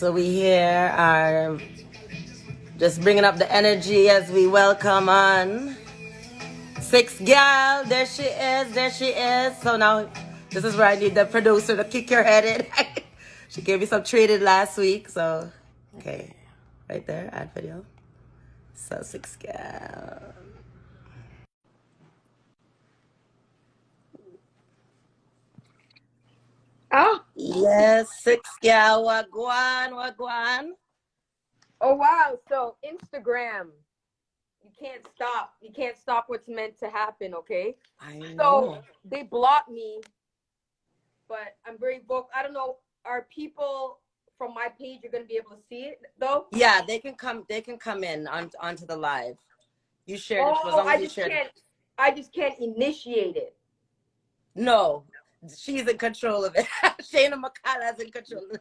So we here are just bringing up the energy as we welcome on Six Gal. There she is. There she is. So now this is where I need the producer to kick your head in. She gave me some traded last week. So, okay. Right there. Add video. So Six Gal. Oh, Yes, Six Gal. Wagwan. Wagwan. oh wow. So Instagram, you can't stop. You can't stop what's meant to happen, okay? I So know. they blocked me, but I'm very vocal. I don't know, are people from my page are gonna be able to see it though? Yeah, they can come. They can come in onto the live. You shared it as Oh, long as you shared it. I just can't initiate it. No, she's in control of it. Shayna McCall is in control of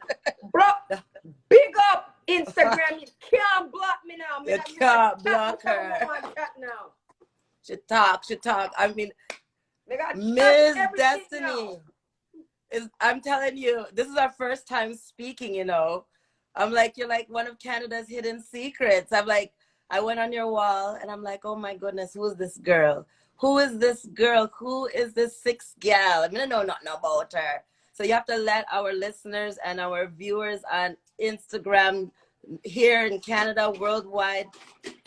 Bro, it. big up Instagram. You can't block me now. You Man, I'm can't chat block her. chat now. She talk, she talk. I mean, They got chat Miss everything now. Destiny I'm telling you, this is our first time speaking, you know. I'm like, you're like one of Canada's hidden secrets. I'm like, I went on your wall and I'm like, oh my goodness, who is this girl? Who is this girl? Who is this Six Gal? I mean, I know nothing about her. So you have to let our listeners and our viewers on Instagram here in Canada, worldwide,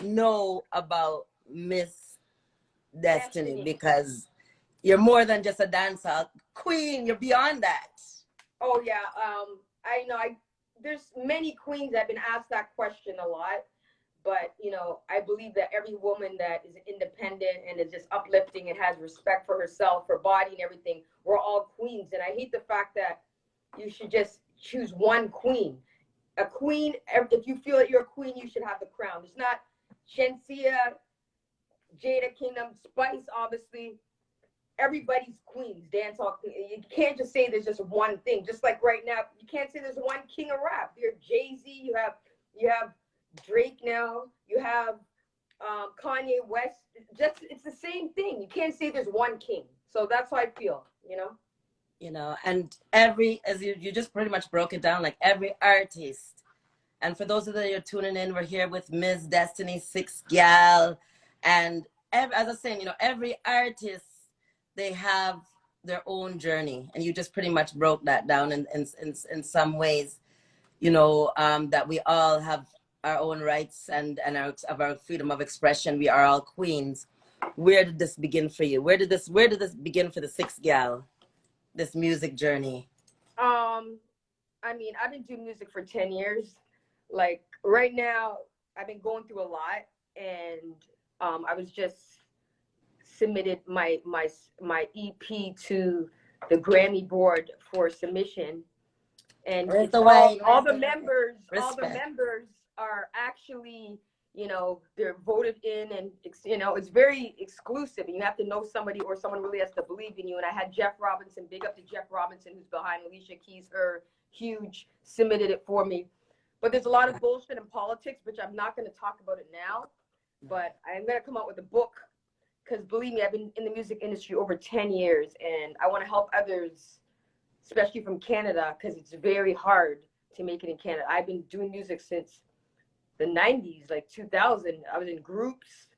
know about Miss Destiny because you're more than just a dancer queen. You're beyond that. Oh yeah. I know. There's many queens that have been asked that question a lot, but I believe that every woman that is independent and is just uplifting and has respect for herself, her body, and everything, we're all queens. And I hate the fact that you should just choose one queen. A queen. If you feel that you're a queen, you should have the crown. It's not Shensia, Jada Kingdom, Spice, obviously. Everybody's queens, dancehall queen. You can't just say there's just one thing. Just like right now, you can't say there's one king of rap. You're Jay-Z, you have Drake now, you have Kanye West. It's the same thing. You can't say there's one king. So that's how I feel, And as you just pretty much broke it down, like every artist. And for those of you that are tuning in, we're here with Ms. Destiny Six Gal. And as I was saying, every artist, they have their own journey. And you just pretty much broke that down in some ways, that we all have our own rights and our freedom of expression. We are all queens. Where did this begin for you? Where did this begin for the Six Gal, this music journey? I mean, I've been doing music for 10 years. Like right now, I've been going through a lot, and I was just submitted my EP to the Grammy board for submission, and it's all the members are actually they're voted in, and it's very exclusive, and you have to know somebody, or someone really has to believe in you. And I had Jeff Robinson, big up to Jeff Robinson, who's behind Alicia Keys, her huge, submitted it for me. But there's a lot of bullshit in politics, which I'm not going to talk about it now, but I'm going to come out with a book, because believe me, I've been in the music industry over 10 years, and I want to help others, especially from Canada, because it's very hard to make it in Canada. I've been doing music since the 90s, like 2000. I was in groups,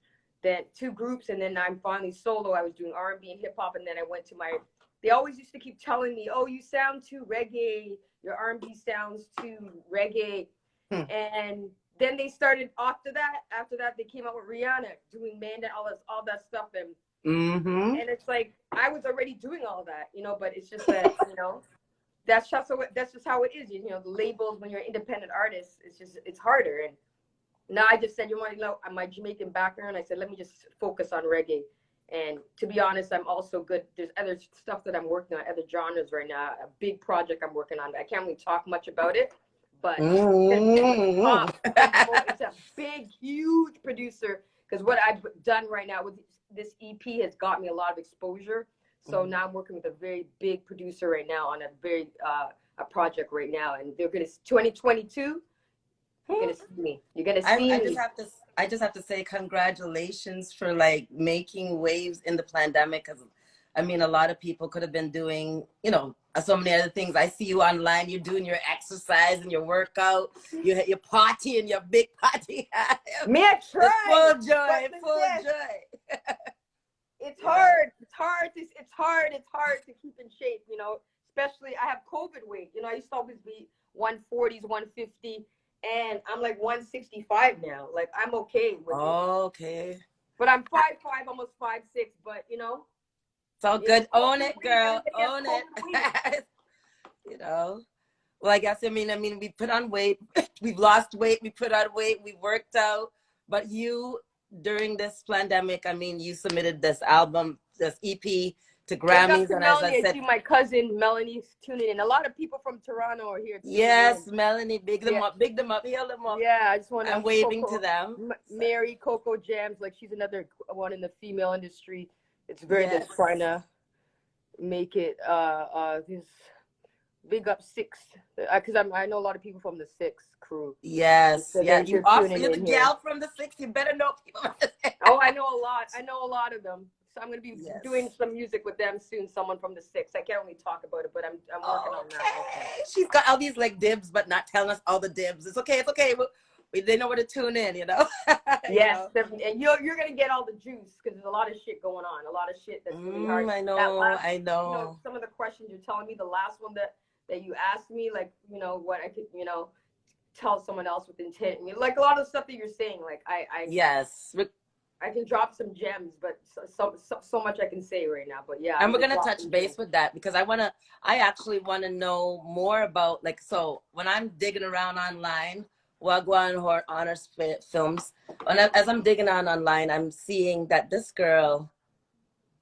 then 2 groups, and then I'm finally solo. I was doing R&B and hip hop, and then I went to they always used to keep telling me, oh, you sound too reggae, your R&B sounds too reggae. And then they started after that they came out with Rihanna doing Manda, all that stuff, and and it's like I was already doing all that, but it's just that that's just how it is. The labels, when you're an independent artist, it's harder. And now I just said, my Jamaican background, I said, let me just focus on reggae. And to be honest, I'm also good. There's other stuff that I'm working on, other genres right now. A big project I'm working on. I can't really talk much about it, but it's a big, huge producer, because what I've done right now with this EP has got me a lot of exposure. So now I'm working with a very big producer right now on a project right now, and they're gonna 2022. You're gonna see me. You're gonna see me. I just have to say congratulations for like making waves in the pandemic, because I mean, a lot of people could have been doing, you know, so many other things. I see you online, you're doing your exercise and your workout, your party and your big party. Me, I It's tried, full joy, but full yes, joy. it's You know? hard. It's hard to keep in shape. You know, especially I have COVID weight. You know, I used to always be 140s, 150, and I'm like 165 now. Like I'm okay with it. Okay. But I'm 5'5", almost 5'6". But you know, It's all it's good. Own COVID it, weight. girl. Everybody has Own COVID weight. it. You know. Well, I guess I mean, we put on weight. We've lost weight. We put on weight. We worked out. But you, during this pandemic, I mean, you submitted this album, this EP to Big up Grammys, to and as I Melanie. I said, see my cousin Melanie's tuning in. A lot of people from Toronto are here tuning in. yes, Melanie, big them Yeah, up, hail them up. yeah. I just want I'm to waving to Coco, them. Mary Coco Jams. Like she's another one in the female industry. It's very Yes, that's trying to make it. This big up Six, because I know a lot of people from the Six crew. yes, So yeah. they're tuning You're the in here. gal from the six. You better know people. Oh, I know a lot. I know a lot of them. So I'm gonna be doing Yes. some music with them soon. Someone from the Six. I can't really talk about it, but I'm working on that also. Okay. She's got all these like dibs, but not telling us all the dibs. It's okay. It's okay. They know where to tune in, you know. You Yes, know. and you're gonna get all the juice because there's a lot of shit going on. A lot of shit that's really hard. I That know. last, I know. you know, some of the questions you're telling me. The last one that you asked me, like, you know, what I could, you know, tell someone else with intent. Like a lot of the stuff that you're saying, like Yes. I can drop some gems, but so much I can say right now. But yeah, And I'm we're gonna gonna drop touch some base gems. with that because I actually wanna know more about, like, so when I'm digging around online, Wagwan Honors Films, as I'm digging on online, I'm seeing that this girl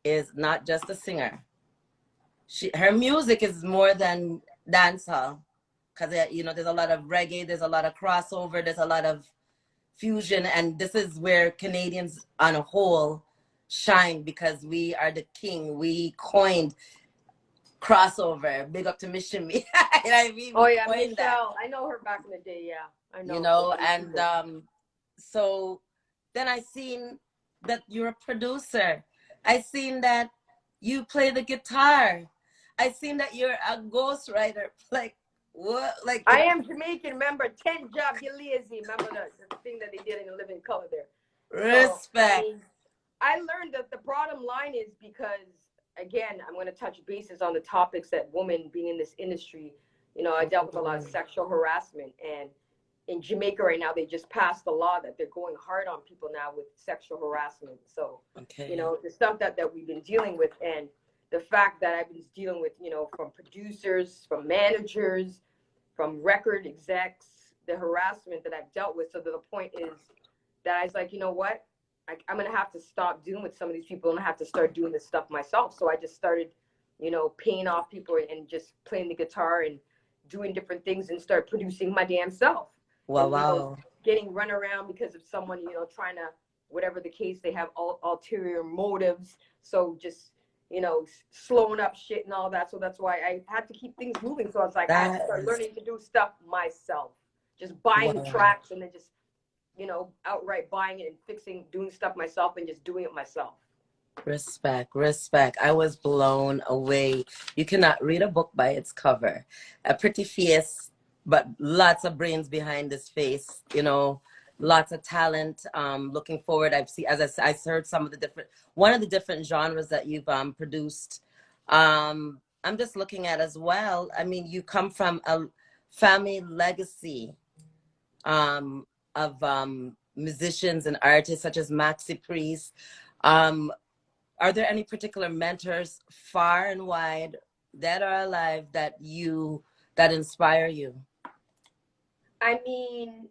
is not just a singer. Her music is more than dancehall, because you know there's a lot of reggae, there's a lot of crossover, there's a lot of fusion, and this is where Canadians on a whole shine because we are the king. We coined crossover. Big up to Mission Me. You know what I mean? Oh We yeah, coined that. Michelle. I know her back in the day. Yeah, I You know. know, and so then I seen that you're a producer. I seen that you play the guitar. I seen that you're a ghostwriter. Like what? Like I am Jamaican. Remember, 10 job, you lazy. Remember the thing that they did in Living Color there. So I respect. mean, I learned that the bottom line is because again, I'm going to touch bases on the topics that women being in this industry. You know, I dealt with a lot of sexual harassment, and in Jamaica right now, they just passed a law that they're going hard on people now with sexual harassment. So, you know, the stuff that we've been dealing with, and the fact that I've been dealing with, you know, from producers, from managers, from record execs, the harassment that I've dealt with. So the point is that I was like, you know what? I'm going to have to stop dealing with some of these people and I have to start doing this stuff myself. So I just started, you know, paying off people and just playing the guitar and doing different things and start producing my damn self. Wow, and, you wow. know, getting run around because of someone, you know, trying to, whatever the case, they have ulterior motives. So just, you know, slowing up shit and all that. So that's why I had to keep things moving. So I was like, I had to start learning to do stuff myself. Just buying tracks and then just, you know, outright buying it and fixing, doing stuff myself and just doing it myself. Respect, respect. I was blown away. You cannot read a book by its cover. A pretty face, but lots of brains behind this face, you know, lots of talent. Looking forward, I've seen, as I heard some of the one of the different genres that you've produced. I'm just looking at as well. I mean, you come from a family legacy of musicians and artists such as Maxi Priest. Are there any particular mentors far and wide that are alive that inspire you? I mean,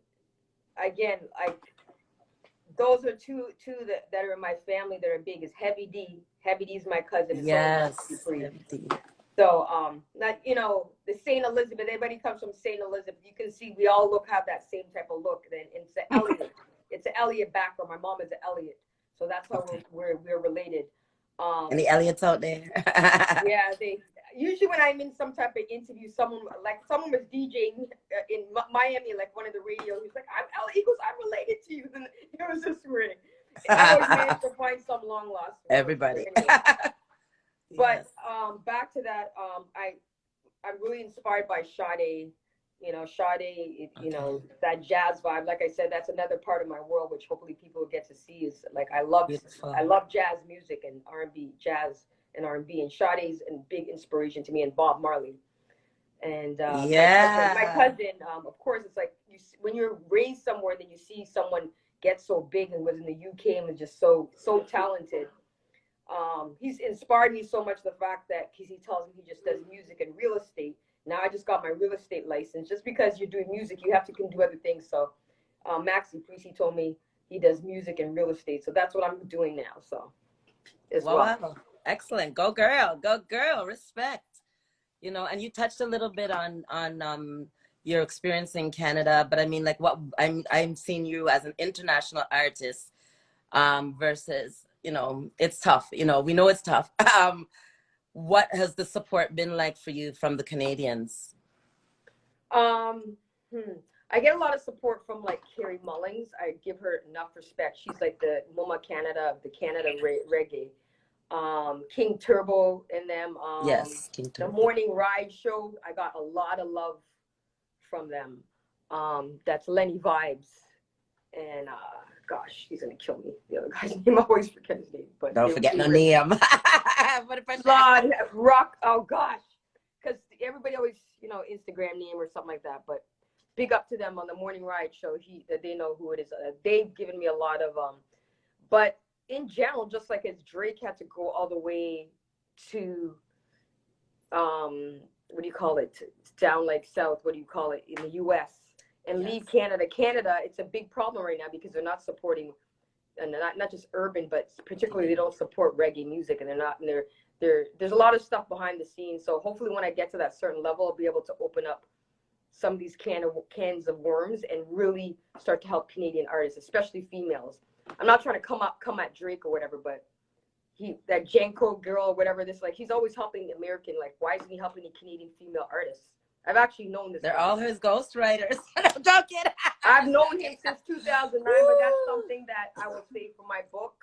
again, those are two that are in my family that are big. Is Heavy D. Heavy D is my cousin. Yes, Heavy D. So not, you know, the Saint Elizabeth. Everybody comes from Saint Elizabeth. You can see we all have that same type of look. Then it's an Elliot. It's an Elliot background. My mom is an Elliot, so that's how we're related. Any Elliots out there? Yeah, they usually when I'm in some type of interview, someone was DJing in Miami, like one of the radios. He's like, "I'm Elliot." He goes, "I'm related to you." And it was just weird. I always managed to find some long lost. Everybody. Anyway. But Yes. back to that, I'm really inspired by Sade. You know, Sade, you Okay. know, that jazz vibe. Like I said, that's another part of my world, which hopefully people will get to see. Is like Beautiful. I love jazz music and R&B, jazz and R&B, and Sade's a big inspiration to me, and Bob Marley. And my Yeah. cousin, of course, it's like when you're raised somewhere, then you see someone get so big and was in the UK and was just so talented. He's inspired me so much, the fact that because he tells me he just does music and real estate. Now I just got my real estate license. Just because you're doing music, you have to can do other things. So Maxi Priest, he told me he does music and real estate, so that's what I'm doing now, so as well. Wow. Excellent. Go girl. Go girl. Respect. You know, and you touched a little bit on your experience in Canada, but I mean, like, what I'm seeing you as an international artist, versus, you know, it's tough. You know, we know it's tough. What has the support been like for you from the Canadians? um hmm. I get a lot of support from like Carrie Mullings. I give her enough respect. She's like the Mama Canada of the reggae. King Turbo and them. Yes, King The Turbo. Morning Ride Show, I got a lot of love from them. That's Lenny Vibes, and gosh, he's gonna kill me. The other guy's name, I always forget his name, but Don't forget no name. What if Lord Rock. Oh gosh, because everybody always, you know, Instagram name or something like that. But big up to them on the Morning Ride Show. They know who it is. They've given me a lot of but in general, just like as Drake had to go all the way to what do you call it, down like south, what do you call it, in the US, and Yes. leave Canada, it's a big problem right now because they're not supporting, and not just urban, but particularly they don't support reggae music, and there's a lot of stuff behind the scenes. So hopefully when I get to that certain level, I'll be able to open up some of these cans of worms and really start to help Canadian artists, especially females. I'm not trying to come at Drake or whatever, but that Janko girl or whatever, this, like, he's always helping American. Like, why isn't he helping the Canadian female artists? I've actually known this They're guy. all his ghostwriters. I'm joking. I've known him since 2009, but that's something that I will say for my book.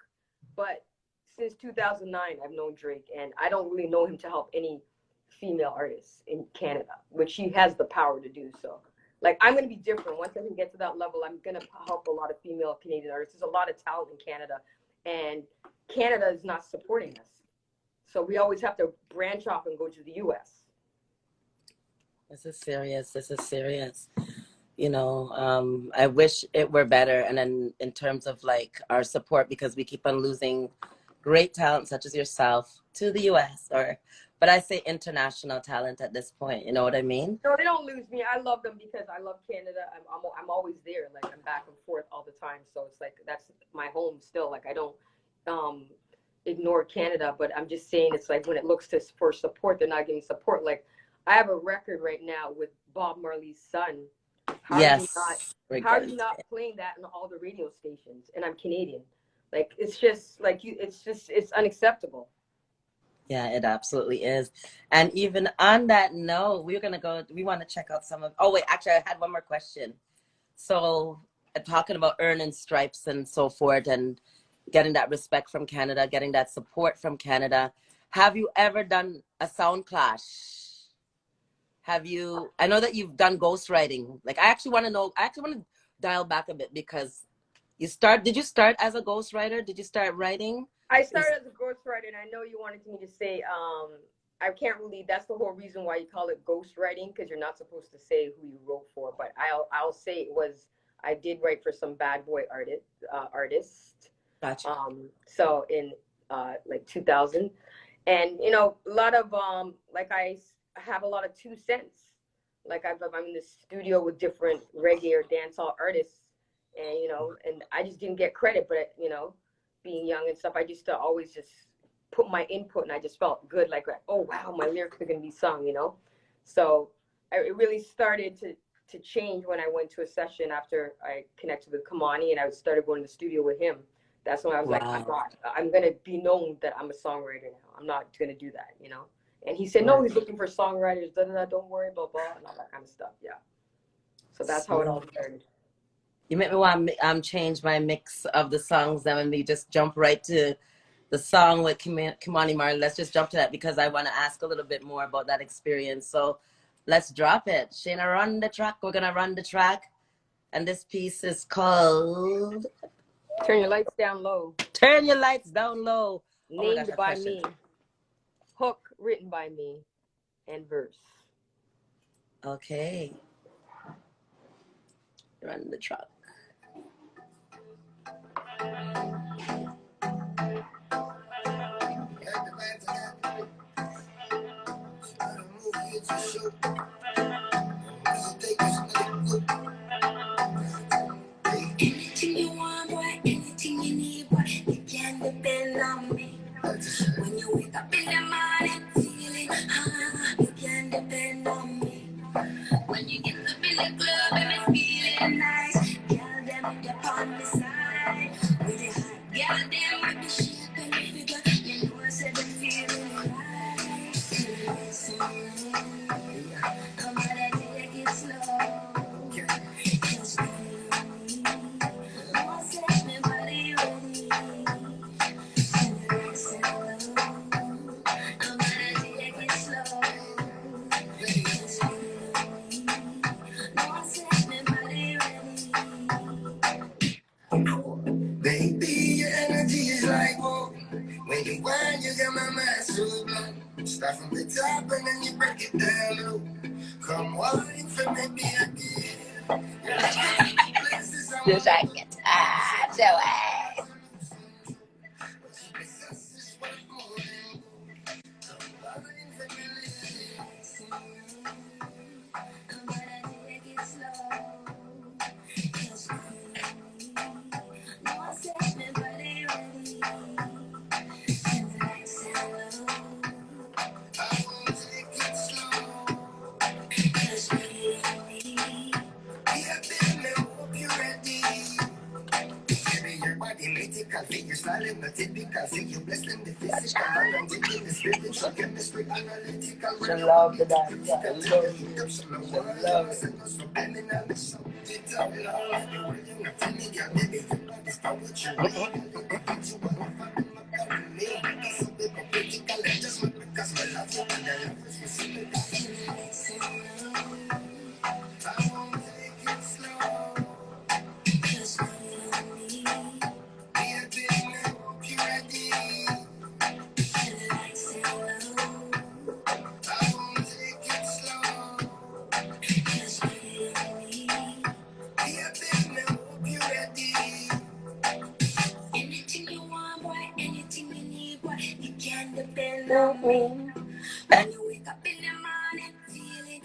But since 2009, I've known Drake, and I don't really know him to help any female artists in Canada, which he has the power to do so. Like, I'm going to be different. Once I can get to that level, I'm going to help a lot of female Canadian artists. There's a lot of talent in Canada, and Canada is not supporting us. So we always have to branch off and go to the US. This is serious. This is serious. You know, I wish it were better. And then in terms of like our support, because we keep on losing great talent such as yourself to the US, but I say international talent at this point. You know what I mean? No, they don't lose me. I love them because I love Canada. I'm always there. Like, I'm back and forth all the time. So it's like that's my home still. Like, I don't um, ignore Canada, but I'm just saying it's like when it looks for support, they're not giving support. Like, I have a record right now with Bob Marley's son. How are you not? Yes. How are you not playing that in all the radio stations? And I'm Canadian. Like, it's just like it's unacceptable. Yeah, it absolutely is. And even on that note, we want to check out oh, wait, actually, I had one more question. So, talking about earning stripes and so forth, and getting that respect from Canada, getting that support from Canada, have you ever done a sound clash? I know that you've done ghostwriting. Like, I actually want to dial back a bit because did you start as a ghostwriter? Did you start writing? I started as a ghostwriter, and I know you wanted me to say, I can't really. That's the whole reason why you call it ghostwriting, because you're not supposed to say who you wrote for. But I'll say it was. I did write for some bad boy artists. Gotcha. So in like 2000, and you know, a lot of like I have a lot of 2 cents. Like, I'm in the studio with different reggae or dancehall artists, and you know, and I just didn't get credit, but you know, being young and stuff, I just always just put my input, and I just felt good, like, oh wow, my lyrics are gonna be sung, you know. So it really started to change when I went to a session after I connected with Kamani, and I started going to the studio with him. That's when I was like, Wow. I'm gonna be known that I'm a songwriter now. I'm not gonna do that, you know. And he said, no, Right. he's looking for songwriters. Don't worry, blah blah, and all that kind of stuff. Yeah. So that's how it all started. You make me want to change my mix of the songs then, and we just jump right to the song with Kimani Marley. Let's just jump to that because I want to ask a little bit more about that experience. So let's drop it. Shayna, run the track. We're going to run the track. And this piece is called Turn Your Lights Down Low. Turn Your Lights Down Low. Named by me. Hook written by me. And verse. Okay. Run the track. Anything you want, boy, anything you need, boy, you can depend on me. When you wake up in the morning, feeling you can depend on me. When you get up in the club and it's feeling nice, girl, them up on the side. With the hot girl, them with the shape and the figure, you know I said the feeling right. Come on and take it slow. Just set me body ready. I'm gonna take it slow. Set me body ready. Baby, your energy is like whoa. When you whine, you got my mind so blown. Start from the top and then you break it down low. Come wine for me, be again. Just like guitar, so You're silent, not typical. See you blessed in the physical. I'm taking the spiritual chemistry, analytical. she love the dance. She love Anything you want, boy, anything you need, boy, you can depend on me. When you wake up in the morning, feeling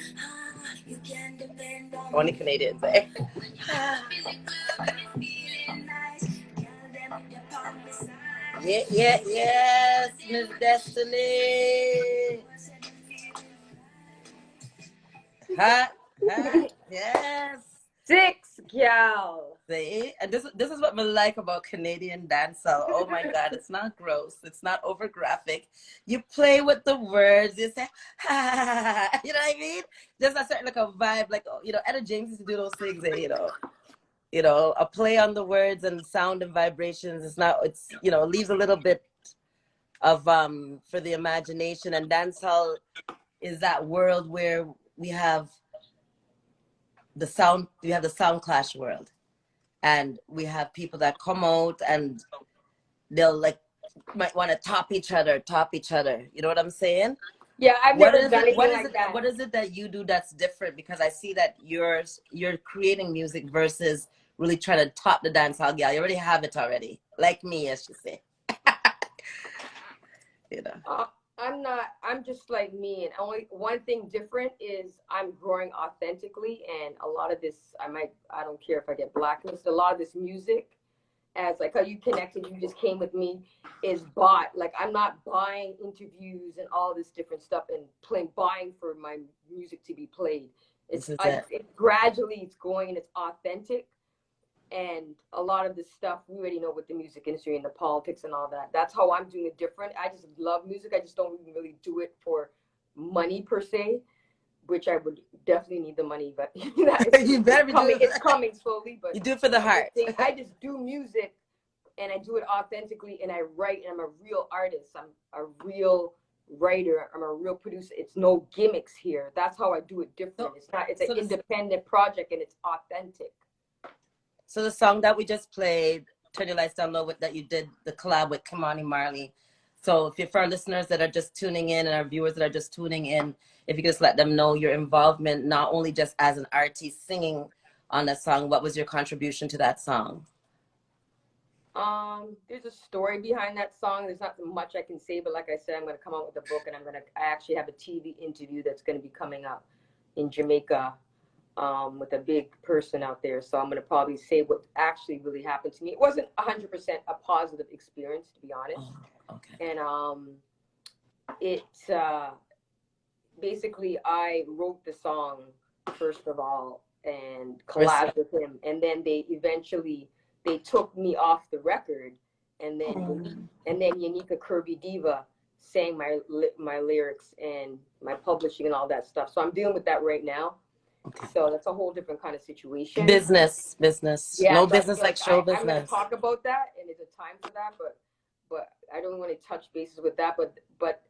you can depend on me. Only Canadians, eh? When you wake up in the club and you're feeling nice, girl, them upon the side. Yes, Miss Destiny. Hot, yes. Six gal. See, and this is what we like about Canadian dancehall. Oh my God, it's not gross. It's not over graphic. You play with the words. You say, ha, you know what I mean? Just a certain like a vibe, like Etta James used to do those things. A play on the words and sound and vibrations. It's not. It's leaves a little bit of for the imagination. And dancehall is that world where we have the sound clash world, and we have people that come out and they'll might want to top each other. You know what I'm saying? Yeah, I've never done anything like that. What is it that you do that's different? Because I see that you're creating music versus really trying to top the dancehall gal. You already have it already, like me, as you say. I'm just like me, and only one thing different is I'm growing authentically, and a lot of this I don't care if I get blacklisted. A lot of this music, as like how you connected, you just came with me, is bought. Like I'm not buying interviews and all this different stuff and buying for my music to be played. It's gradually it's going and it's authentic. And a lot of the stuff we already know with the music industry and the politics and all that. That's how I'm doing it different. I just love music. I just don't really do it for money per se, which I would definitely need the money, but you better be it's coming slowly. But you do it for the heart. I just do music and I do it authentically, and I write, and I'm a real artist. I'm a real writer. I'm a real producer. It's no gimmicks here. That's how I do it different. It's not. It's an independent project, and it's authentic. So the song that we just played, "Turn Your Lights Down Low," that you did the collab with Kamani Marley. So for our listeners that are just tuning in and our viewers that are just tuning in, if you could just let them know your involvement, not only just as an artist singing on that song, what was your contribution to that song? There's a story behind that song. There's not much I can say, but like I said, I'm going to come out with a book, and I actually have a TV interview that's going to be coming up in Jamaica, with a big person out there. So I'm going to probably say what actually really happened to me. It wasn't 100% a positive experience, to be honest. Oh, okay. And basically I wrote the song first of all and collabed with him, and then they took me off the record, and then Yanika Kirby Diva sang my lyrics and my publishing and all that stuff. So I'm dealing with that right now. Okay. So that's a whole different kind of situation. Business. Yeah, no business like show business. I'm going to talk about that, and there's a time for that, but I don't want to touch bases with that. But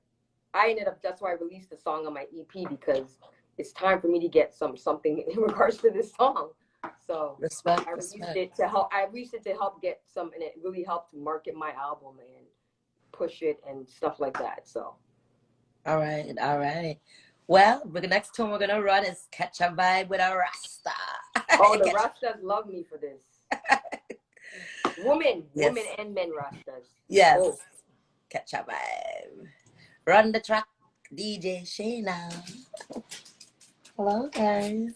I ended up, that's why I released the song on my EP, because it's time for me to get something in regards to this song. So I released it to help get some, and it really helped market my album and push it and stuff like that. So. All right. Well, the next tune we're gonna run is "Catch a Vibe" with a Rasta. Oh, the Rastas love me for this. Women and men Rastas. Yes. Oh. Catch a Vibe. Run the track, DJ Shayna. Hello, guys.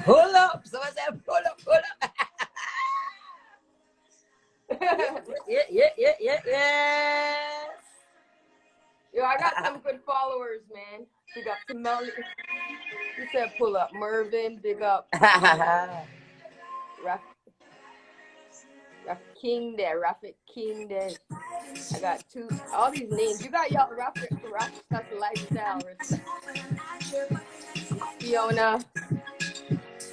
Hold up. Someone said, hold up. Yes. Yo, I got some good followers, man. Big up to Melly. He said pull up. Mervin, big up. Raf King there. Rafik King there. I got all these names. You got y'all Rafik stuff lifestyle. Fiona.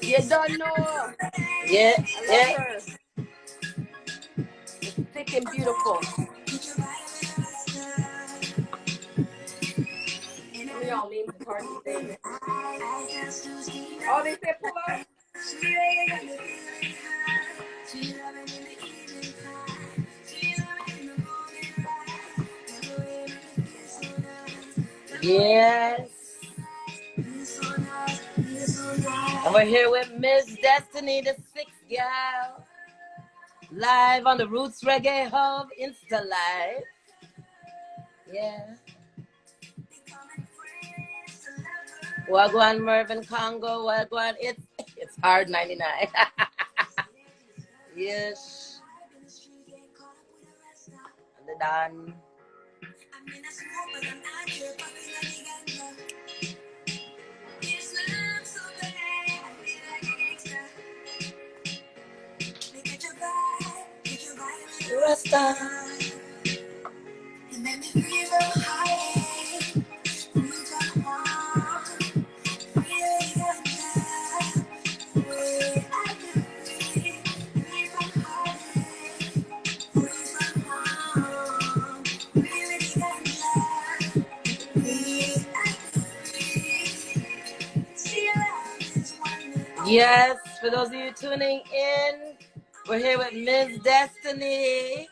You don't know. Yeah. I love her. It's thick and beautiful. Some of y'all names is hard to say. Oh, they said pull up. Yes. And we're here with Miss Destiny, the sixth gal, live on the Roots Reggae Hub Insta Live. Yeah. Wagwan Mervin Congo, Wagwan. It's hard 99. Yes. And the Don. Rasta. Yes, for those of you tuning in, we're here with Ms. Destiny,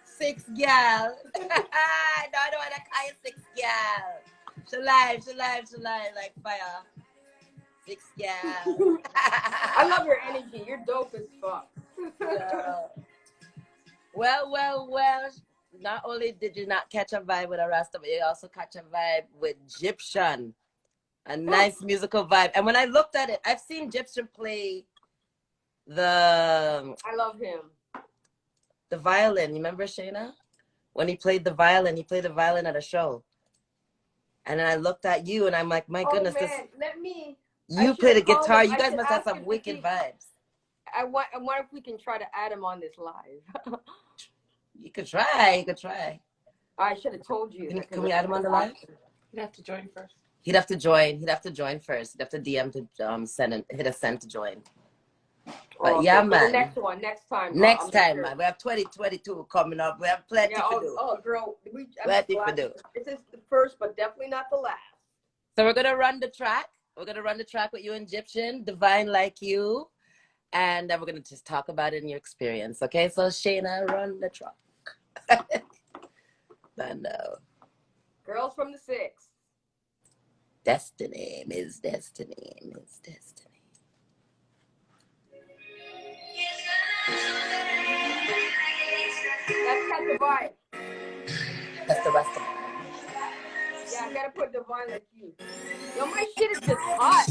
six gal. No, I don't want to call you six gal. She live like fire. Six gal. I love your energy. You're dope as fuck. Yeah. Well. Not only did you not catch a vibe with a Rasta, but you also catch a vibe with Egyptian. A nice musical vibe. And when I looked at it, I've seen Egyptian play I love him. the violin. You remember Shayna? When he played the violin at a show. And then I looked at you and I'm like, my goodness, man, let me. you play the guitar. Him. You guys must have some wicked vibes. I wonder if we can try to add him on this live. You could try. I should have told you. Can we add him on the live? He'd have to join first. He'd have to join first. He'd have to DM to hit a send to join. But yeah, man. The next one, next time. Next time, man. We have 2022 coming up. We have plenty to do. Oh, girl. Plenty to do. This is the first, but definitely not the last. So we're going to run the track. We're going to run the track with you, Egyptian, Divine Like You. And then we're going to just talk about it in your experience. Okay? So, Shayna, run the track. I know. Girls from the Six. Destiny, Ms. Destiny. That's kind of vibe. That's the rest of it. Yeah, I gotta put Divine Like You. Yo, my shit is just hot.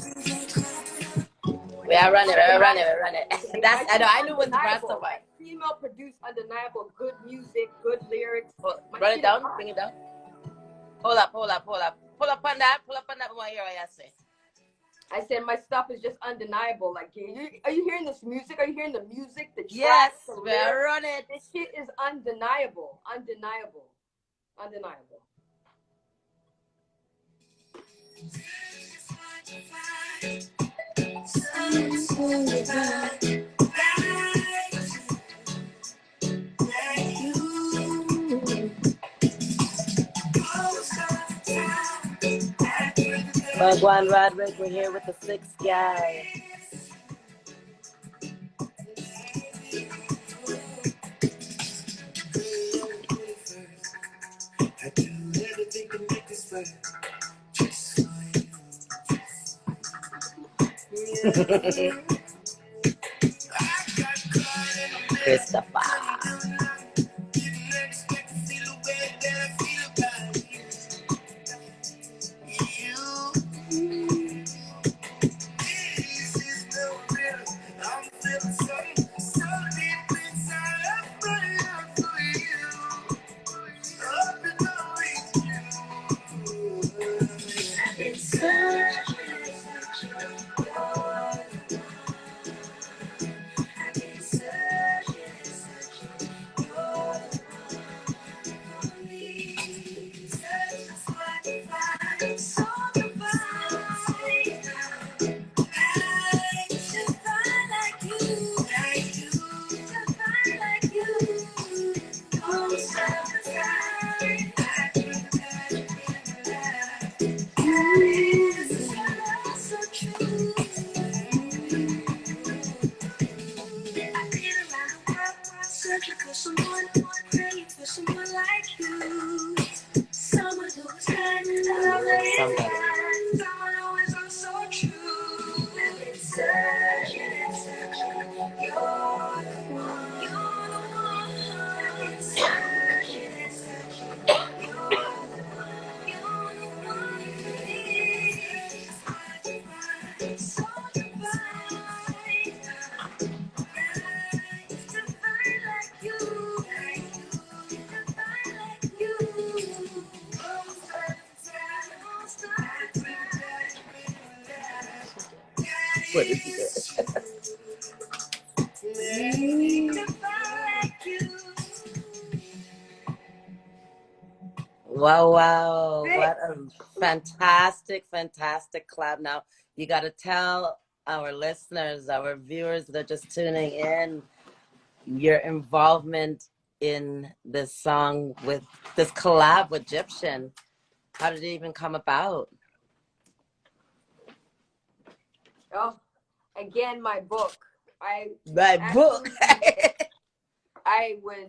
We are running it. That's, I knew it was the rest of it. Female produced, undeniable, good music, good lyrics. Run it down, bring it down. Hold up. Pull up on that. What you say? I said my stuff is just undeniable. Like, are you hearing this music? Are you hearing the music? The tracks, yes, the we're running. This shit is undeniable. Bhagwan Roderick, we're here with the six guys. I do everything to make this work. Just for you. Christopher. What did you do? Wow. What a fantastic collab. Now, you got to tell our listeners, our viewers that are just tuning in, your involvement in this song with this collab with Egyptian. How did it even come about? Oh, again, my book. My book. I was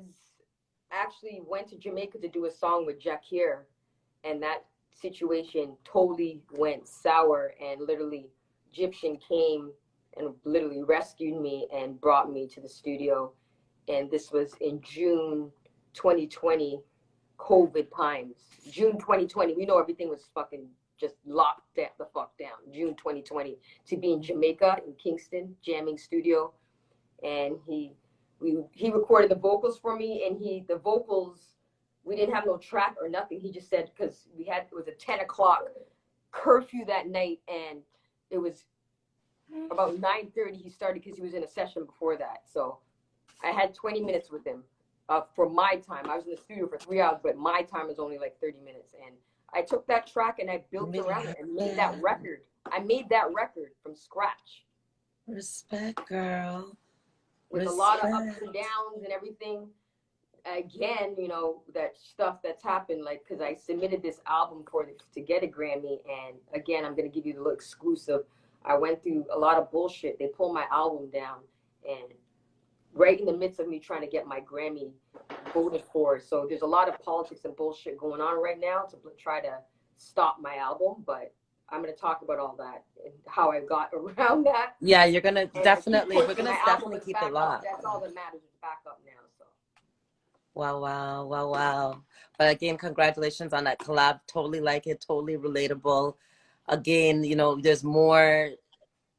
actually went to Jamaica to do a song with Jakir, and that situation totally went sour. And literally, Egyptian came and literally rescued me and brought me to the studio. And this was in June 2020, COVID times. June 2020, we know everything was fucking just locked the fuck down. June 2020, to be in Jamaica, in Kingston, jamming studio. And he recorded the vocals for me, and the vocals, we didn't have no track or nothing. He just said, because it was a 10 o'clock curfew that night, and it was about 9:30 he started, because he was in a session before that. So I had 20 minutes with him for my time. I was in the studio for 3 hours, but my time was only like 30 minutes. And I took that track and I built around it and made that record. I made that record from scratch. Respect, girl. With a lot of ups and downs and everything. Again, you know, that stuff that's happened, like, because I submitted this album to get a Grammy, and again, I'm going to give you the little exclusive. I went through a lot of bullshit. They pulled my album down, and right in the midst of me trying to get my Grammy voted for. So there's a lot of politics and bullshit going on right now to try to stop my album, but I'm going to talk about all that and how I got around that. Yeah, you're going to definitely, we're going to definitely keep it locked. That's all that matters, is back up now. So. Wow. But again, congratulations on that collab. Totally like it, totally relatable. Again, you know, there's more,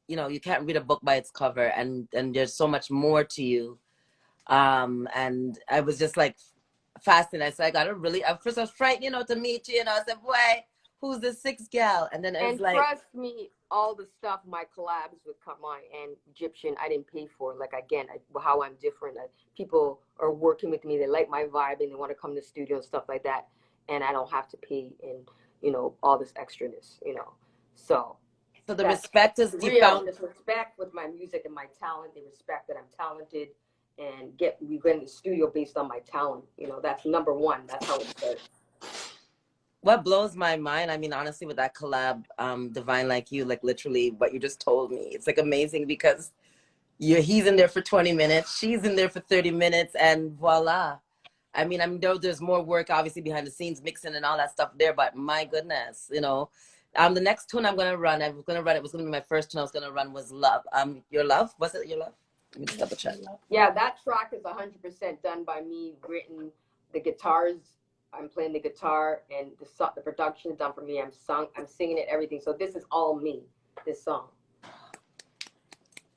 you know, you can't read a book by its cover, and there's so much more to you. And I was just like fascinated. So I got at first I was frightened, you know, to meet you, and I said, boy, who's the sixth gal? And then it was like, trust me, all the stuff, my collabs with Kamai and Egyptian, I didn't pay for. Like, again, how I'm different. People are working with me. They like my vibe and they want to come to the studio and stuff like that. And I don't have to pay and, you know, all this extraness, you know. So the respect is real. There's respect with my music and my talent. They respect that I'm talented, and we go in the studio based on my talent. You know, that's number one. That's how it starts. What blows my mind, I mean, honestly, with that collab, Divine Like You, like literally what you just told me, it's like amazing, because he's in there for 20 minutes, she's in there for 30 minutes, and voila. I mean, there's more work obviously behind the scenes, mixing and all that stuff there, but my goodness, you know. The next tune it was gonna be my first tune I was gonna run was Love. Your Love? Was it Your Love? Let me just double check. Yeah, that track is 100% done by me, written. The guitars, I'm playing the guitar, and the production is done for me. I'm singing it, everything. So this is all me, this song.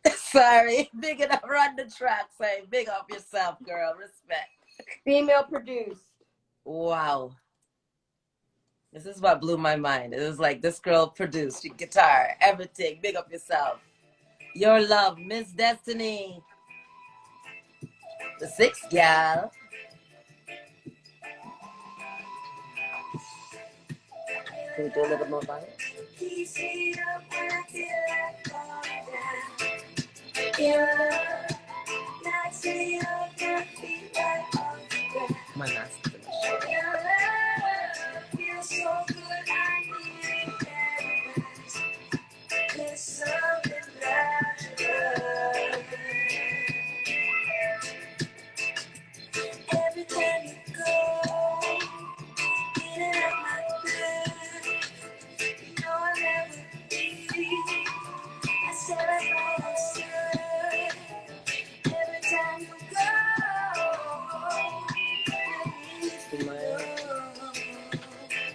Sorry, big enough, run the track, say, big up yourself, girl, respect. Female produced. Wow. This is what blew my mind. It was like, this girl produced your guitar, everything, big up yourself. Your Love, Miss Destiny. The sixth gal. Can we do a little more by it? My master.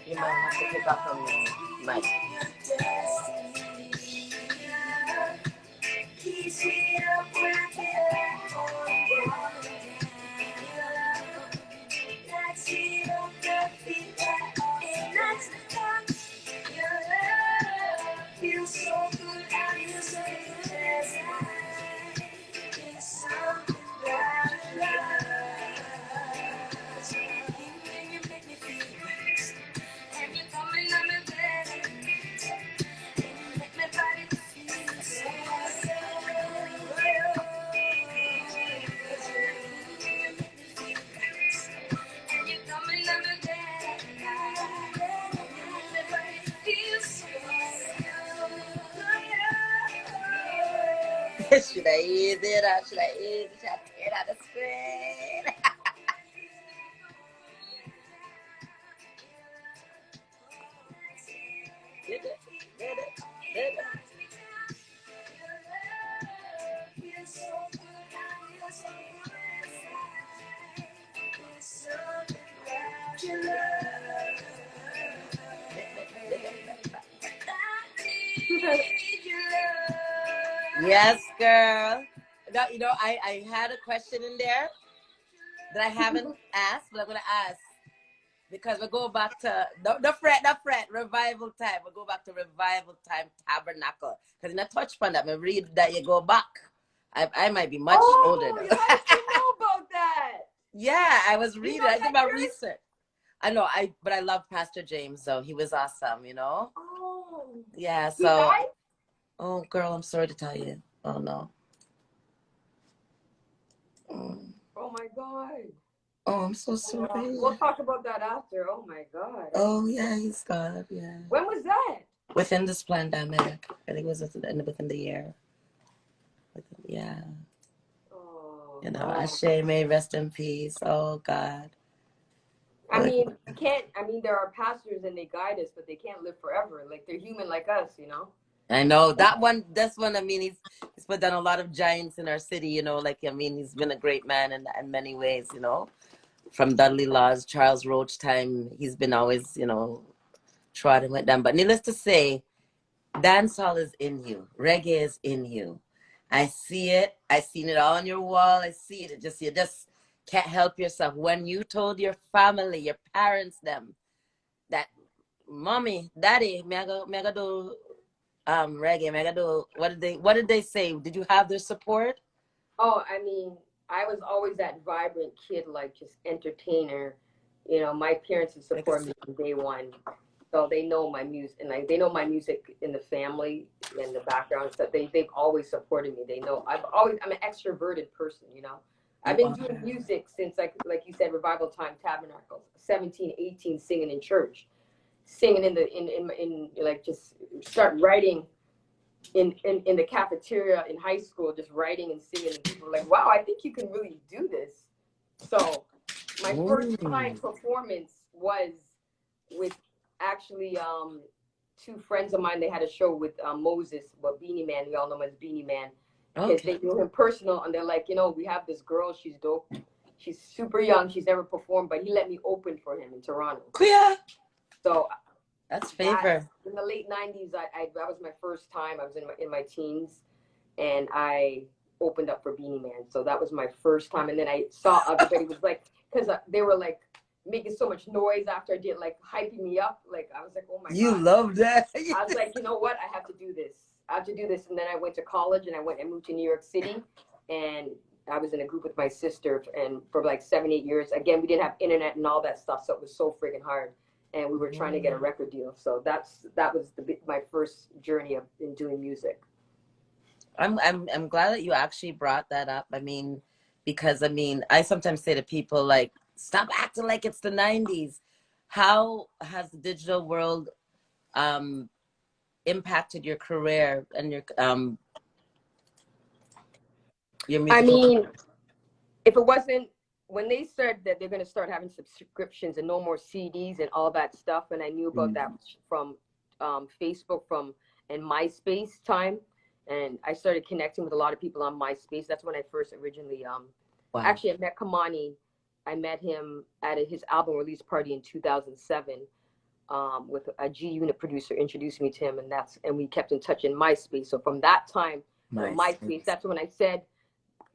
You might have to pick up on your mic. And you coming on me Should I ease it or should I ease it? Should I tear down the screen? Did it? Did it? Did it? Yes, girl. Now, I had a question in there that I haven't asked, but I'm gonna ask because we go back to the fret, revival time. We go back to revival time tabernacle. Because in a touch upon that, I read that you go back. I might be much older You though. guys should know about that. Yeah, I was reading. I did my church? research. I know. But I love Pastor James though. He was awesome. Oh. Yeah. He So. died? Oh, girl, I'm sorry to tell you. Oh no. Mm. Oh my God. Oh, I'm so sorry. We'll talk about that after. Oh my God. Oh yeah, he's gone. Yeah. When was that? Within this pandemic, I think it was within the year. Yeah. Oh. Wow. Ashe, may rest in peace. Oh God. I mean, you can't. I mean, there are pastors and they guide us, but they can't live forever. Like they're human, like us. I know that one. This one. I mean, he's put down a lot of giants in our city. He's been a great man in many ways. From Dudley Law's, Charles Roach time, he's been always, trotting with them. But needless to say, dancehall is in you. Reggae is in you. I see it. I seen it all on your wall. I see it. You just can't help yourself. When you told your family, your parents, them that, mommy, daddy, me I go do reggae. Me I go do. What did they say? Did you have their support? Oh, I mean, I was always that vibrant kid, like just entertainer. My parents have supported me from day one. So they know my music, and like they know my music in the family and the background stuff. They've always supported me. They know I'm an extroverted person. I've been doing music since like you said, revival time tabernacles, 17, 18, singing in church, singing in like just start writing in the cafeteria in high school, just writing and singing, and people were like, wow, I think you can really do this. So my first time performance was with actually two friends of mine. They had a show with Moses, Beanie Man. We all know him as Beanie Man. Because they knew him personal, and they're like, we have this girl, she's dope. She's super young, she's never performed, but he let me open for him in Toronto. Yeah. So that's favor. In the late 90s, that was my first time. I was in my teens, and I opened up for Beanie Man. So that was my first time. And then I saw everybody was like, because they were like making so much noise after I did, like hyping me up. Like I was like, oh my God. You love that. I was like, you know what? I have to do this. And then I went to college, and I moved to New York City, and I was in a group with my sister, and for like 7-8 years. Again, we didn't have internet and all that stuff, so it was so freaking hard. And we were trying to get a record deal. So that was my first journey in doing music. I'm glad that you actually brought that up. I mean, because I sometimes say to people like, stop acting like it's the 90s. How has the digital world impacted your career and your music? I mean, if it wasn't when they said that they're going to start having subscriptions and no more CDs and all that stuff, and I knew about that from Facebook and MySpace time, and I started connecting with a lot of people on MySpace. That's when I first originally actually I met Kamani. I met him at his album release party in 2007 with a G Unit producer introduced me to him, and we kept in touch in MySpace. So from that time, MySpace, that's when I said,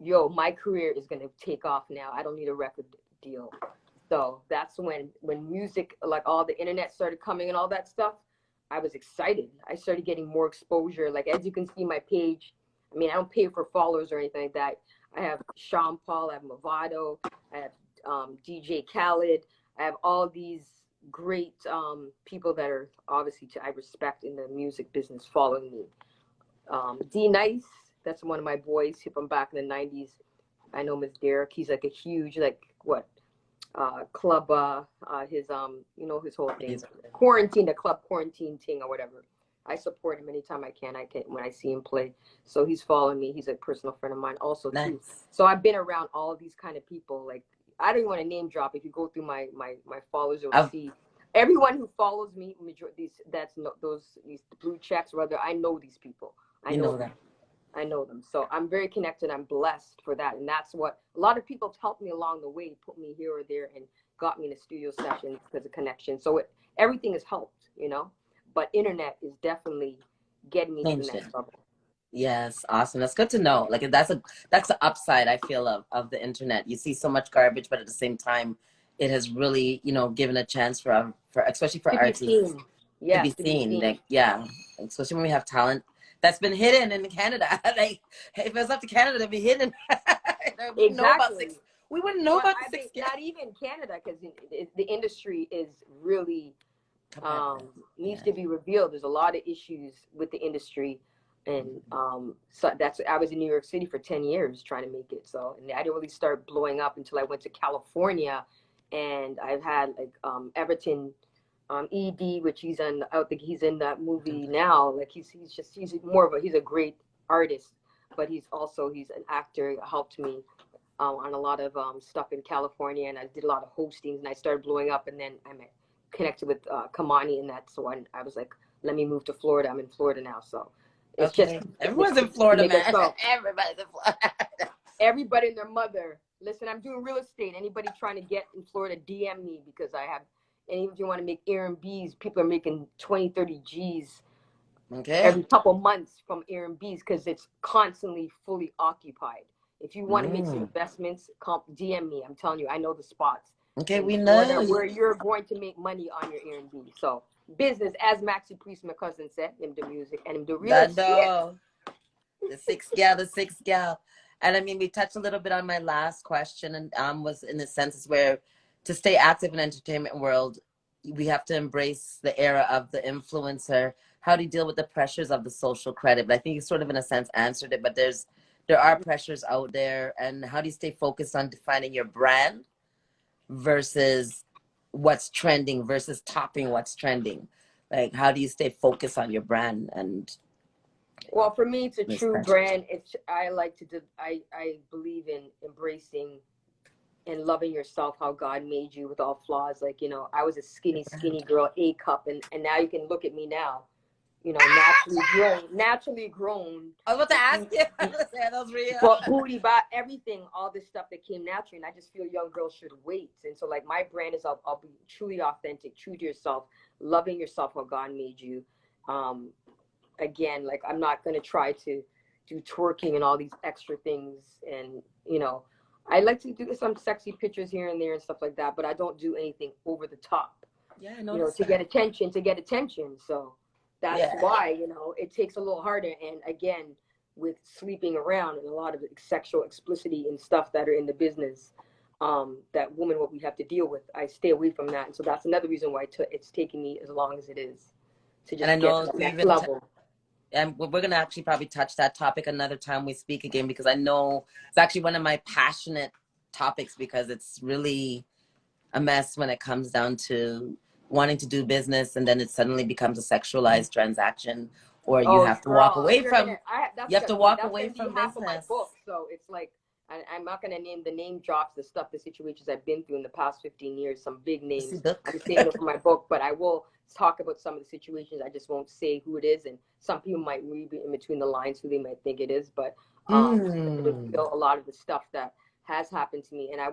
yo, my career is going to take off now. I don't need a record deal. So that's when music, like all the internet started coming and all that stuff, I was excited. I started getting more exposure. Like, as you can see my page, I mean, I don't pay for followers or anything like that. I have Sean Paul, I have Movado, I have DJ Khaled. I have all these great people that are obviously I respect in the music business following me. D Nice, that's one of my boys from back in the 90s. I know Miss Derek. He's like a huge, club, his whole thing. The club quarantine thing or whatever. I support him anytime I can. When I see him play. So he's following me. He's a personal friend of mine also too. Nice. So I've been around all of these kind of people. Like I don't even want to name drop. If you go through my followers, you'll see everyone who follows me. These blue checks. Rather, I know these people. I know them. I know them. So I'm very connected. I'm blessed for that. And that's what a lot of people have helped me along the way, put me here or there and got me in a studio session because of connection. So everything has helped, you know, but internet is definitely getting me to the next level. Yes. Awesome. That's good to know. Like that's the upside I feel of the internet. You see so much garbage, but at the same time, it has really, you know, given a chance for especially for artists to be seen. Like, yeah, especially when we have talent that's been hidden in Canada. Like, hey, if it was up to Canada, it'd be hidden. We wouldn't know about the six. Not even Canada, because the industry is really needs to be revealed. There's a lot of issues with the industry, and so I was in New York City for 10 years trying to make it. So, and I didn't really start blowing up until I went to California, and I've had like Everton. ED, which he's in that movie now. Like he's a great artist, but he's an actor. He helped me on a lot of stuff in California, and I did a lot of hostings, and I started blowing up, and then I connected with Kamani, and that. So I was like, let me move to Florida. I'm in Florida now, so it's just everyone's in Florida, man. Everybody's in Florida. Everybody and their mother. Listen, I'm doing real estate. Anybody trying to get in Florida, DM me, because I have. And even if you want to make Airbnbs, people are making 20, 30 G's every couple months from Airbnbs because it's constantly fully occupied. If you want to make some investments, DM me. I'm telling you, I know the spots. Okay, we know. Where you're going to make money on your Airbnb. So business, as Maxi Priest, my cousin said, him the music and him the real estate. The six gal. And I mean, we touched a little bit on my last question, and was in the sense where to stay active in the entertainment world, we have to embrace the era of the influencer. How do you deal with the pressures of the social credit? But I think you sort of, in a sense, answered it. But there are pressures out there, and how do you stay focused on defining your brand versus what's trending versus topping what's trending? Like, how do you stay focused on your brand? And well, for me, it's a true brand. I believe in embracing and loving yourself how God made you with all flaws. Like, you know, I was a skinny girl, A cup, and now you can look at me now, you know, naturally grown. I was about to ask you. That was real. But booty, everything, all this stuff that came naturally, and I just feel young girls should wait. And so, like, my brand is I'll be truly authentic, true to yourself, loving yourself how God made you. Again, like, I'm not gonna try to do twerking and all these extra things, and you know. I like to do some sexy pictures here and there and stuff like that, but I don't do anything over the top. Yeah, I know. You know, to get attention. So that's why, you know, it takes a little harder. And again, with sleeping around and a lot of sexual explicitity and stuff that are in the business, that what we have to deal with, I stay away from that. And so that's another reason why it's taking me as long as it is to just get to the next level. And we're going to actually probably touch that topic another time we speak again, because I know it's actually one of my passionate topics, because it's really a mess when it comes down to wanting to do business and then it suddenly becomes a sexualized transaction, or you have to walk away from business. So it's like, I'm not going to name the name drops, the situations I've been through in the past 15 years, some big names. I'm saving it for my book, but I will talk about some of the situations. I just won't say who it is, and some people might read in between the lines who they might think it is, but a lot of the stuff that has happened to me, and I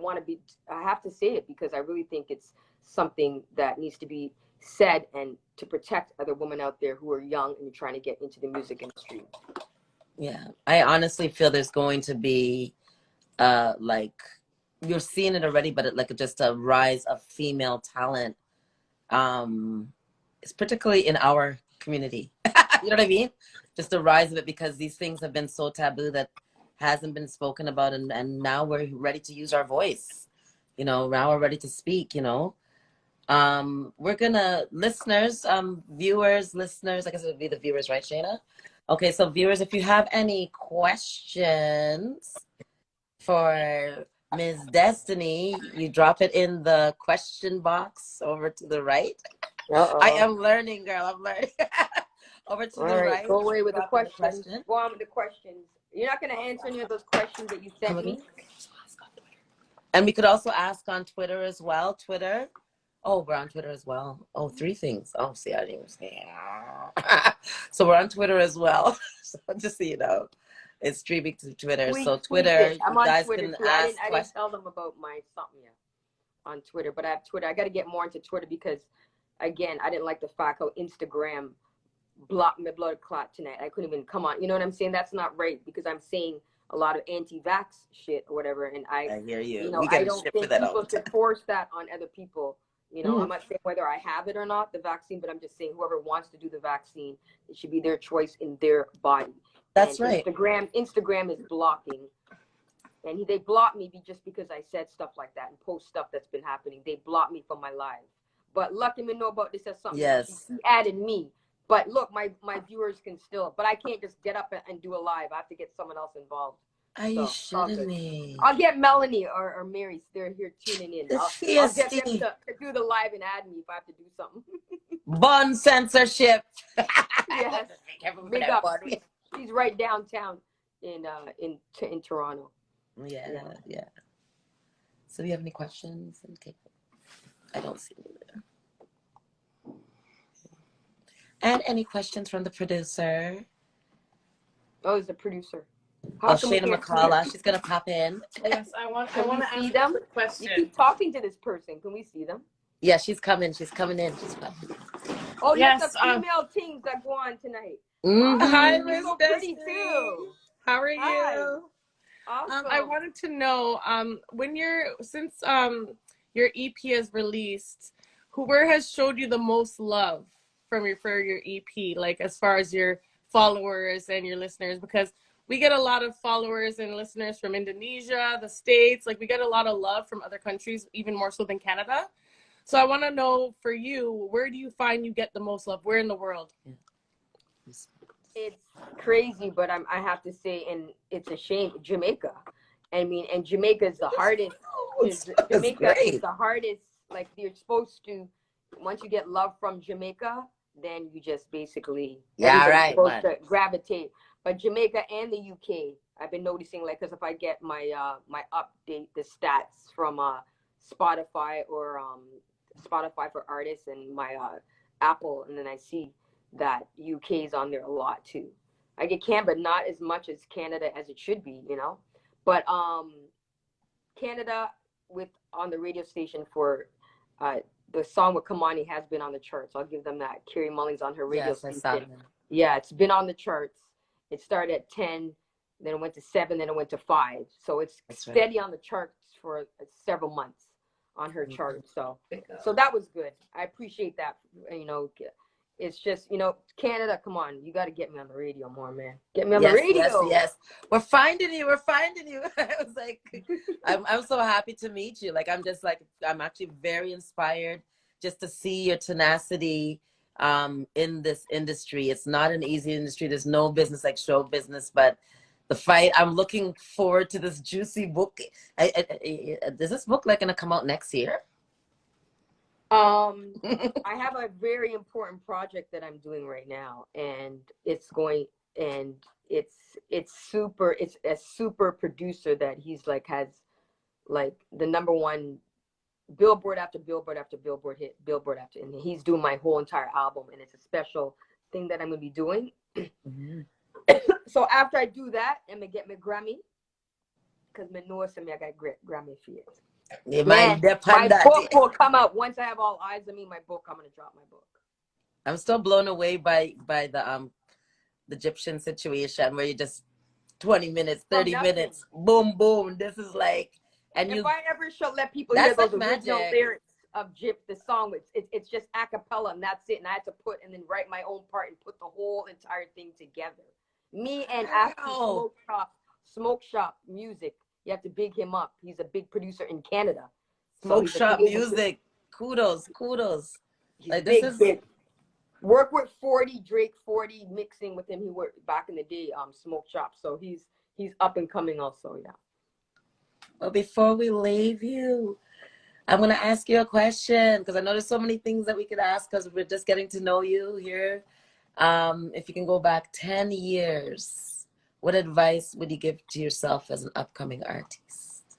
have to say it because I really think it's something that needs to be said, and to protect other women out there who are young and trying to get into the music industry. Yeah, I honestly feel there's going to be like, you're seeing it already, but like just a rise of female talent. It's particularly in our community. You know what I mean? Just the rise of it, because these things have been so taboo that hasn't been spoken about, and now we're ready to use our voice. You know, now we're ready to speak, you know. We're gonna, viewers, listeners, I guess it would be the viewers, right, Shayna? Okay, so viewers, if you have any questions for Ms. Destiny, you drop it in the question box over to the right. I am learning, girl. I'm learning. Over to All the right, right. go away with the Drop in the questions. question. Go on with the questions. You're not going to answer any of those questions that you sent me? And we could also ask on Twitter as well. Twitter. Oh, we're on Twitter as well. Oh, 3 things. Oh, see, I didn't even say. So we're on Twitter as well. So just so you know, it's streaming to Twitter. So Tweet Twitter, it. I'm you on guys Twitter can too. ask I didn't questions. tell them about my something yet on Twitter, but I have Twitter. I got to get more into Twitter because, again, I didn't like the fact how Instagram blocked my blood clot tonight. I couldn't even come on. You know what I'm saying? That's not right because I'm saying a lot of anti-vax shit or whatever, and I hear you. you know, We I get don't shit for think that all people the time. should force that on other people. You know, I'm not saying whether I have it or not, the vaccine, but I'm just saying whoever wants to do the vaccine, it should be their choice in their body. That's and right. Instagram is blocking, and they blocked me just because I said stuff like that and post stuff that's been happening. They blocked me from my live. But lucky me know about this as something. Yes. She added me. But look, my viewers can still, but I can't just get up and do a live. I have to get someone else involved. Are you shitting me? I'll get Melanie or Mary. They're here tuning in. I'll get them to do the live and add me if I have to do something. Bun censorship. Yes. Big up. She's right downtown in Toronto. Yeah. So do you have any questions? Okay. I don't see any there. And any questions from the producer? Oh, it's the producer. Shayna McCullough. She's gonna pop in. Yes, I want to see ask them? a question. You keep talking to this person. Can we see them? Yeah, she's coming. She's coming in. She's coming. Oh, yes, the female teams that go on tonight. Hi, She's Miss so Destiny. pretty too. How are you? Hi. Awesome. I wanted to know, since your EP is released, where has showed you the most love for your EP, like as far as your followers and your listeners? Because we get a lot of followers and listeners from Indonesia, the States, like we get a lot of love from other countries, even more so than Canada. So I want to know, for you, where do you find you get the most love? Where in the world? It's crazy, but I have to say, and it's a shame, Jamaica. I mean, and Jamaica is the hardest. Jamaica is the hardest. Like, you're supposed to, once you get love from Jamaica, then you just basically supposed to gravitate. But Jamaica and the UK, I've been noticing, like, because if I get my my update, the stats from Spotify or Spotify for artists and my Apple, and then I see that UK is on there a lot too. I get Canada, not as much as Canada as it should be, you know. But Canada on the radio station for the song with Kamani has been on the charts. I'll give them that. Carrie Mullins on her radio station. Yeah, it's been on the charts. It started at 10, then it went to 7, then it went to 5. So it's steady on the charts for several months on her chart. So that was good. I appreciate that. You know, it's just, you know, Canada, come on, you got to get me on the radio more, man. Get me on the radio. Yes. We're finding you. I was like, I'm so happy to meet you. Like, I'm actually very inspired just to see your tenacity in this industry. It's not an easy industry. There's no business like show business, but the fight, I'm looking forward to this juicy book. Is this book like going to come out next year? I have a very important project that I'm doing right now, and it's a super producer that he's like has like the #1 Billboard after Billboard after Billboard hit, Billboard after, and he's doing my whole entire album, and it's a special thing that I'm gonna be doing. So after I do that, I'm gonna get my Grammy, because I know some I got Grammy for it. My book will come out once I have all eyes on me. My book, I'm gonna drop my book. I'm still blown away by the Egyptian situation where you just 20 minutes, 30 minutes, boom, boom. This is like, and if I ever shall let people hear those original lyrics of the song, it's just a cappella and that's it. And I had to write my own part and put the whole entire thing together. Me and Smoke Shop Music. You have to big him up. He's a big producer in Canada. Smoke Shop Music. Kudos. Like, this is big. Work with 40, Drake 40, mixing with him. He worked back in the day, Smoke Shop. So he's up and coming also, yeah. Well, before we leave you, I'm going to ask you a question, because I know there's so many things that we could ask because we're just getting to know you here. If you can go back 10 years, what advice would you give to yourself as an upcoming artist?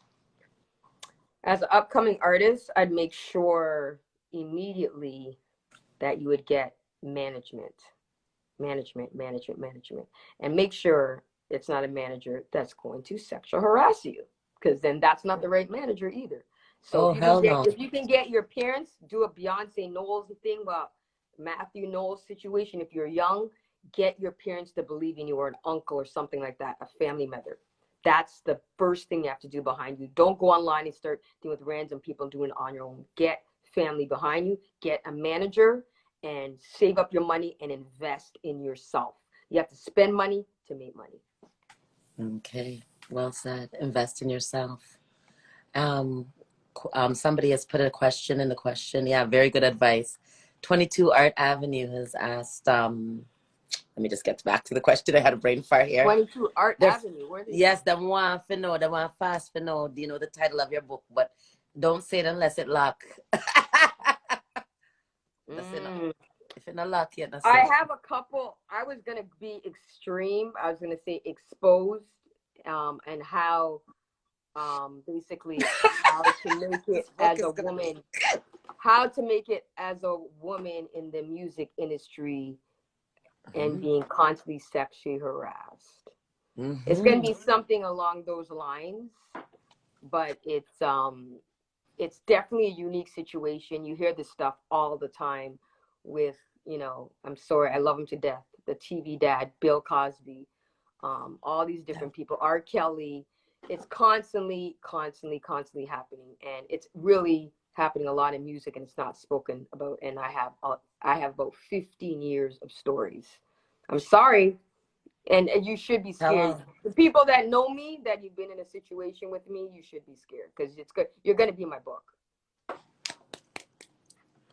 As an upcoming artist, I'd make sure immediately that you would get management, and make sure it's not a manager that's going to sexual harass you, because then that's not the right manager either. So Oh, hell no. if you can get your parents, do a Beyonce Knowles thing about Matthew Knowles situation. If you're young, get your parents to believe in you, or an uncle or something like that, a family member. That's the first thing you have to do behind you. Don't go online and start dealing with random people and doing it on your own. Get family behind you, get a manager, and save up your money and invest in yourself. You have to spend money to make money. Okay, well said. Invest in yourself. Somebody has put a question in the question. Yeah, very good advice. 22 Art Avenue has asked, let me just get back to the question. I had a brain fart here. 22 Art Avenue, where are they? Yes, they want to know, they want fast to know, you know, the title of your book, but don't say it unless it lock. If it's not lock yet, I have a couple. I was going to be extreme. I was going to say exposed, and how basically how to make it as a woman, how to make it as a woman in the music industry and being constantly sexually harassed. It's going to be something along those lines, but it's definitely a unique situation. You hear this stuff all the time with, you know, I'm sorry, I love him to death, the TV dad, Bill Cosby, all these different people, R. Kelly. It's constantly happening, and it's really happening a lot in music, and it's not spoken about. And I have about 15 years of stories. I'm sorry, and you should be scared. The people that know me, that you've been in a situation with me, you should be scared, because it's good. You're going to be in my book.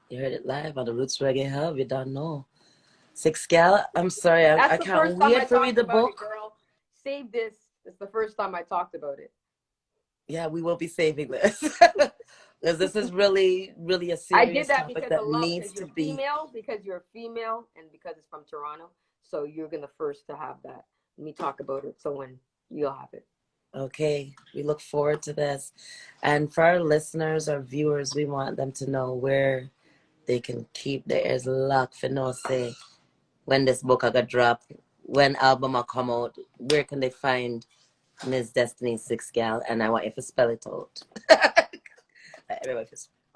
You heard it live on the Roots Reggae Hub. You don't know. Six Gal, I'm sorry. I can't wait for read the book. Girl, save this. It's the first time I talked about it. Yeah, we will be saving this. Because this is really, really a serious topic that needs to be. Because you're female, and because it's from Toronto. So you're going to first to have that. Let me talk about it. So when you'll have it. Okay. We look forward to this. And for our listeners, our viewers, we want them to know where they can keep their ears locked for no say when this book got dropped, when album will come out, where can they find Miss Destiny Six Gal? And I want you to spell it out.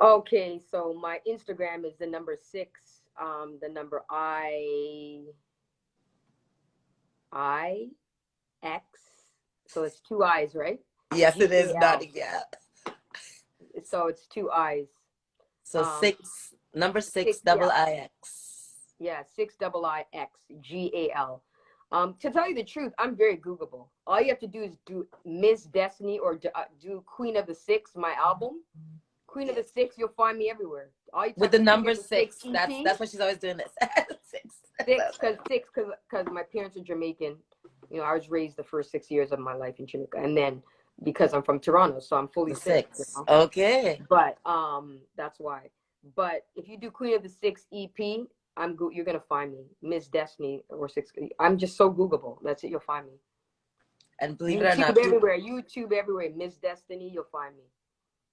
Okay, so my Instagram is the number 6, the number IX. So it's 2 I's, right? Yes, it is, Naughty Gal. So it's 2 I's. So number 6 double IX. Yeah, 6 double IX GAL. To tell you the truth, I'm very Googleable. All you have to do is do Miss Destiny, or do Queen of the Six, my album. Queen of the Six, you'll find me everywhere. With the number 6. That's why she's always doing this. Because my parents are Jamaican. You know, I was raised the first 6 years of my life in Jamaica, and then because I'm from Toronto, so I'm fully 6. You know? Okay. But that's why. But if you do Queen of the Six EP, you're gonna find me, Miss Destiny or 6. I'm just so Googleable. That's it. You'll find me. And believe it or not, YouTube everywhere. Miss Destiny, you'll find me.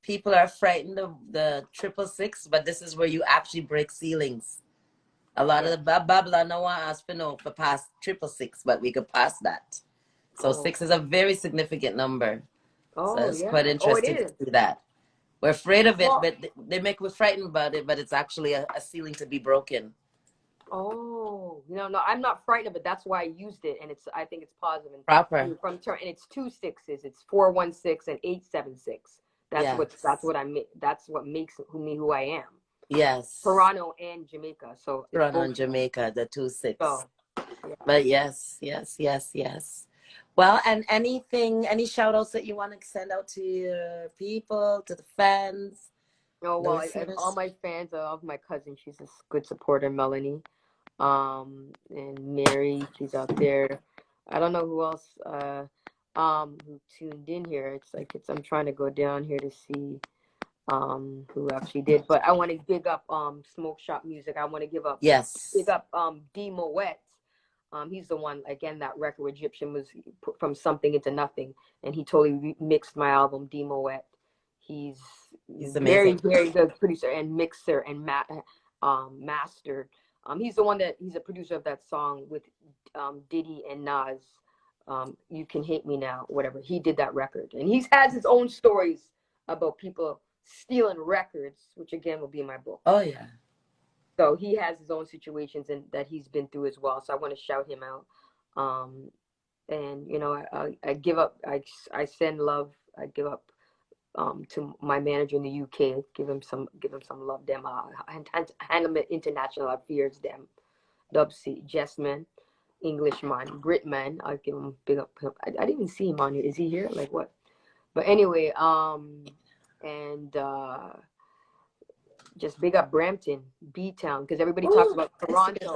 People are frightened of the 666, but this is where you actually break ceilings. A lot of the Babylon no one asked for past 666, but we could pass that. So 6 is a very significant number. So it's quite interesting to see that. We're afraid of it, but we're frightened about it, but it's actually a ceiling to be broken. Oh, no, I'm not frightened of it. That's why I used it, and I think it's positive and proper. And it's 2 6s. It's 416 and 876. That's what makes me who I am. Yes. Toronto and Jamaica. So Toronto and Jamaica, the 2 6. So, yeah. But yes. Well, and any shout outs that you want to send out to your people, to the fans? Oh, well, all my fans, I love my cousin. She's a good supporter, Melanie. And Mary, she's out there. I don't know who else who tuned in here. I'm trying to go down here to see. who actually did. But I want to big up Smoke Shop Music. I want to big Yes. up D Moet. He's the one, again, that record Egyptian was put from something into nothing, and he totally mixed my album, D Moet. He's He's very, amazing. very good producer and mixer and mastered. He's a producer of that song with Diddy and Nas. You Can Hate Me Now, whatever. He did that record, and he has his own stories about people stealing records, which again will be in my book. Oh yeah. So he has his own situations and that he's been through as well. So I want to shout him out. And you know, I give up. I send love. I give up to my manager in the UK. Give him some love. Them handle international affairs. Them Dubsy, Jessman, Englishman, Gritman. I give him big up. I didn't even see him on here. Is he here? Like what? But anyway, and just big up Brampton, B-Town, because everybody talks about Toronto.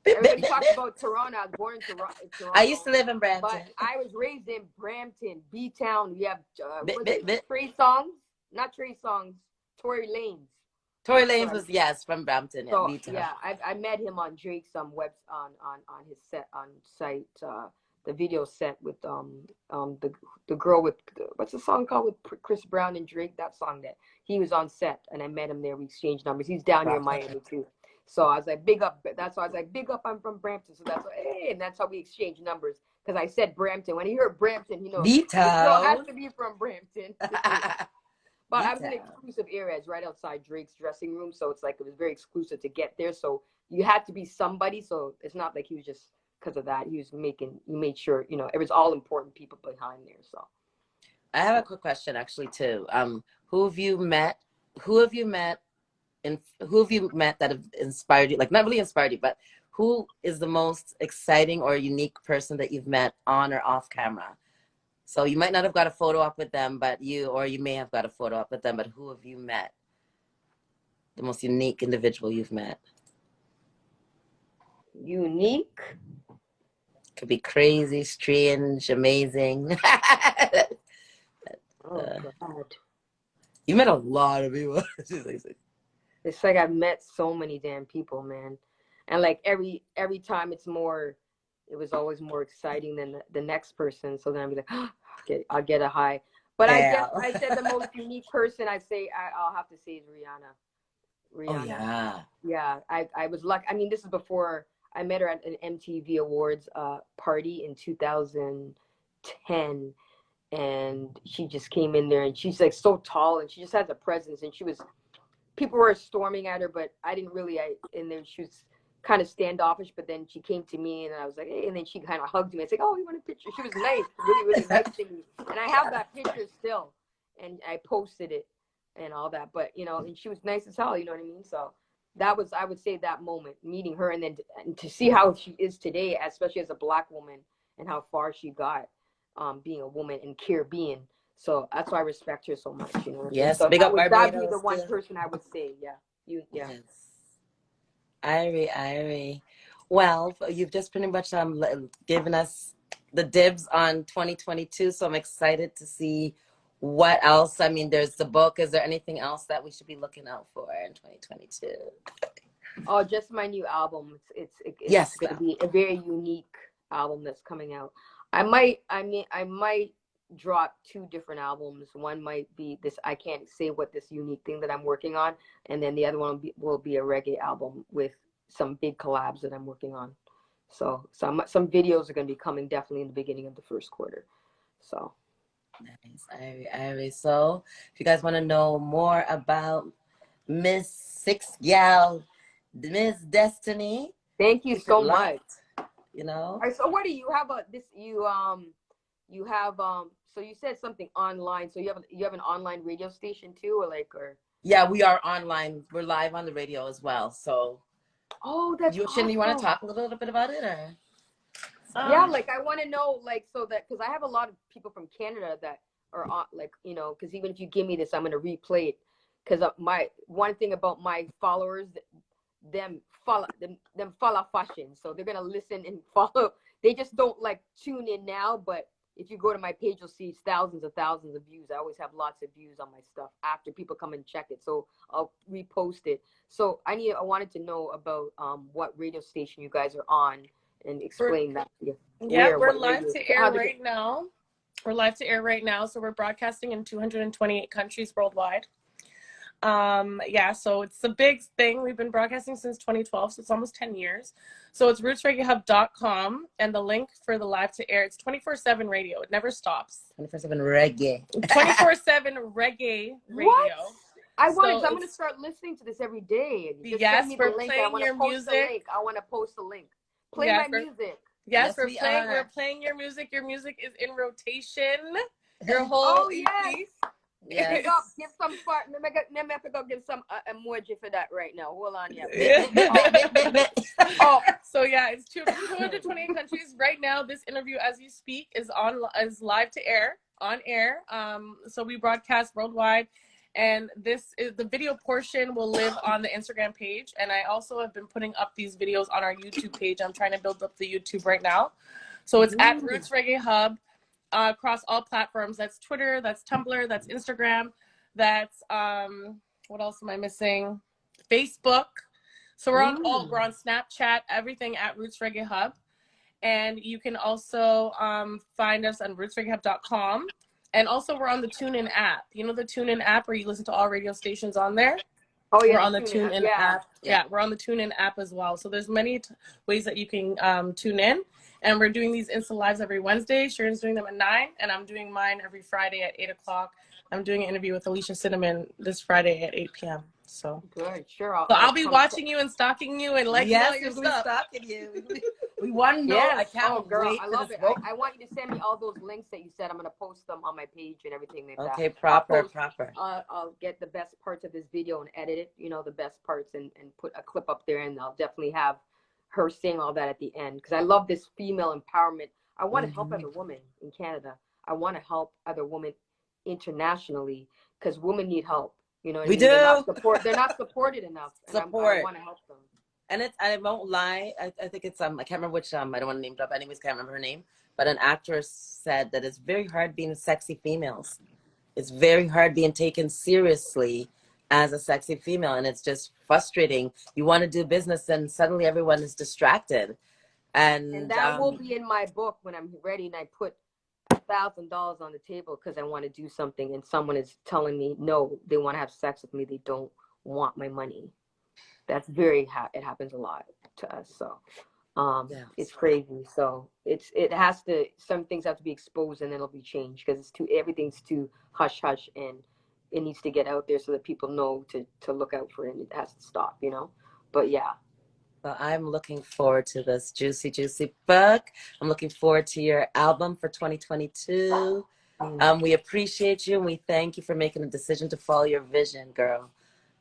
Everybody talks about Toronto. I was born in Toronto. I used to live in Brampton. But I was raised in Brampton, B-Town. We have Trey Songs, Tory Lanez. Tory Lanez was, yes, from Brampton. So, B-Town. yeah, I met him on Drake's on his set on site. The video set with the girl with what's the song called with Chris Brown and Drake? That song that he was on set, and I met him there. We exchanged numbers. He's down here in Miami too. So I was like, big up. That's why I was like, big up. I'm from Brampton. So that's why, hey, and that's how we exchanged numbers, because I said Brampton. When he heard Brampton, this girl has to be from Brampton. But I was in an exclusive area, it's right outside Drake's dressing room, so it's like it was very exclusive to get there. So you had to be somebody. So it's not like he was just because of that. He made sure, it was all important people behind there. So I have a quick question actually too. Who have you met that have inspired you? Like, not really inspired you, but who is the most exciting or unique person that you've met on or off camera? So you might not have got a photo up with them, or you may have got a photo up with them, but who have you met? The most unique individual you've met. Unique? Could be crazy, strange, amazing. God. You met a lot of people. It's like I've met so many damn people, man. And like every time it was always more exciting than the next person. So then I'd be like, I'll get a high. But yeah. I said the most unique person I'll have to say is Rihanna. Oh yeah. Yeah, I was lucky. I mean, this is before I met her at an MTV Awards party in 2010, and she just came in there, and she's like so tall, and she just has a presence, and people were storming at her, but I didn't really. And then she was kind of standoffish, but then she came to me, and I was like, hey, and then she kind of hugged me. I was like, oh, you want a picture? She was nice, really, really nice to me, and I have that picture still, and I posted it and all that. But and she was nice as hell. You know what I mean? So that was, I would say, that moment, meeting her, and then to see how she is today, especially as a Black woman, and how far she got, being a woman in Caribbean. So that's why I respect her so much. Yes, so big up Barbados. That'd be the one person I would say. Yeah, yeah. Yes. Irie. Well, you've just pretty much given us the dibs on 2022, so I'm excited to see what else. I mean, there's the book. Is there anything else that we should be looking out for in 2022? Oh, just my new album. It's going to be a very unique album that's coming out. I might drop 2 different albums. One might be this, I can't say what this unique thing that I'm working on, and then the other one will be a reggae album with some big collabs that I'm working on. So some videos are going to be coming definitely in the beginning of the first quarter. So nice. Irie. So if you guys want to know more about Miss Six Gal, Miss Destiny, thank you so much. All right, so what do you have you have so you said something online, so you have an online radio station too, or yeah, we are online, we're live on the radio as well. So that's awesome. You want to talk a little bit about it, or yeah, I want to know, so that, because I have a lot of people from Canada that are on, because even if you give me this, I'm going to replay it, because my one thing about my followers, them follow fashion, so they're going to listen and follow. They just don't tune in now, but if you go to my page, you'll see thousands of views. I always have lots of views on my stuff after people come and check it. So I'll repost it. So I wanted to know about what radio station you guys are on and explain that. Yeah, we're live to air right now. We're live to air right now. So we're broadcasting in 228 countries worldwide. Yeah, so it's a big thing. We've been broadcasting since 2012, so it's almost 10 years. So it's rootsreggaehub.com, and the link for the live to air, it's 24/7 radio. It never stops. 24/7 reggae. 24/7 reggae radio. What? I'm going to start listening to this every day. Just yes, send me we're the link. playing your music. I want to post the link. Play my music. Yes, we're playing your music. Your music is in rotation. Your whole EP. Yes. Yes. Give some part. Let me have to go give some emoji for that right now. Hold on, So yeah, it's 228 countries right now. This interview, as you speak, is live to air on air. So we broadcast worldwide, and this is the video portion will live on the Instagram page. And I also have been putting up these videos on our YouTube page. I'm trying to build up the YouTube right now, so it's at Roots Reggae Hub. Across all platforms. That's Twitter, that's Tumblr, that's Instagram, that's what else am I missing? Facebook. So we're on Snapchat, everything at Roots Reggae Hub. And you can also find us on rootsreggaehub.com. And also we're on the TuneIn app. You know the TuneIn app where you listen to all radio stations on there? Oh yeah, we're on the TuneIn app. Yeah, we're on the TuneIn app as well. So there's many ways that you can tune in. And we're doing these Insta Lives every Wednesday. Sharon's doing them at 9, and I'm doing mine every Friday at 8 o'clock. I'm doing an interview with Alicia Cinnamon this Friday at 8 p.m. So good, sure. I'll be watching you and stalking you and liking all your stuff. Stalking you. We want to know. Yes. I can't wait. I love it. I want you to send me all those links that you said. I'm going to post them on my page and everything like that. Okay, proper. I'll get the best parts of this video and edit it, the best parts, and put a clip up there, and I'll definitely have her saying all that at the end, because I love this female empowerment. I want to help other women in Canada. I want to help other women internationally, because women need help. You know what I mean? Do. They're not supported enough. And I want to help them. And I won't lie. I think it's I can't remember which I don't want to name drop. Anyways, can't remember her name. But an actress said that it's very hard being sexy females. It's very hard being taken seriously as a sexy female, and it's just frustrating. You want to do business, and suddenly everyone is distracted. And that will be in my book when I'm ready, and I put $1,000 on the table because I want to do something, and someone is telling me no, they want to have sex with me, they don't want my money. That's it happens a lot to us. So it's crazy. So some things have to be exposed, and then it'll be changed, because everything's too hush hush, and it needs to get out there so that people know to look out for it, and it has to stop, But yeah. Well, I'm looking forward to this juicy, juicy book. I'm looking forward to your album for 2022. We appreciate you, and we thank you for making a decision to follow your vision, girl.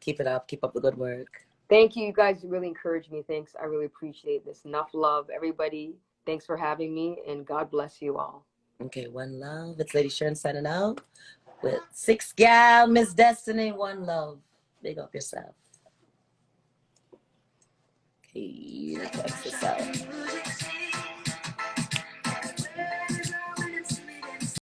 Keep it up. Keep up the good work. Thank you. You guys really encourage me. Thanks. I really appreciate this. Enough love, everybody. Thanks for having me, and God bless you all. Okay, one love. It's Lady Sharon signing out with 6 Gal, Miss Destiny, one love. Big up yourself. Okay, check this out.